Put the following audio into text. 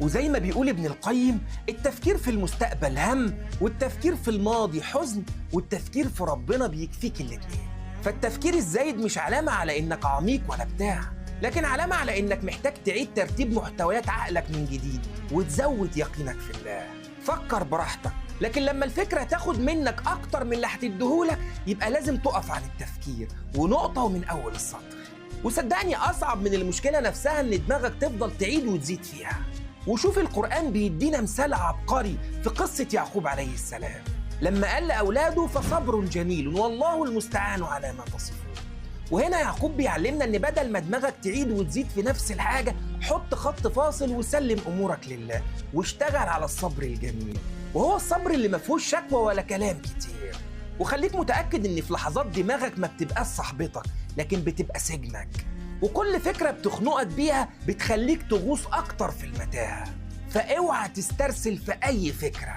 وزي ما بيقول ابن القيم، التفكير في المستقبل هم، والتفكير في الماضي حزن، والتفكير في ربنا بيكفيك الاتنين. فالتفكير الزايد مش علامة على إنك عميق ولا بتاع، لكن علامة على إنك محتاج تعيد ترتيب محتويات عقلك من جديد وتزود يقينك في الله. فكر براحتك، لكن لما الفكرة تاخد منك أكتر من اللي هتديهولك يبقى لازم تقف عن التفكير، ونقطة ومن أول السطر. وصدقني أصعب من المشكلة نفسها إن دماغك تفضل تعيد وتزيد فيها. وشوف القرآن بيدينا مثال عبقري في قصة يعقوب عليه السلام، لما قال لأولاده فصبر جميل والله المستعان على ما تصفون. وهنا يعقوب بيعلمنا إن بدل ما دماغك تعيد وتزيد في نفس الحاجة، حط خط فاصل وسلم أمورك لله واشتغل على الصبر الجميل، وهو الصبر اللي ما فيهوش شكوى ولا كلام كتير. وخليك متأكد إن في لحظات دماغك ما بتبقاش صاحبتك، لكن بتبقى سجنك، وكل فكرة بتخنقك بيها بتخليك تغوص أكتر في المتاهة. فاوعى تسترسل في أي فكرة.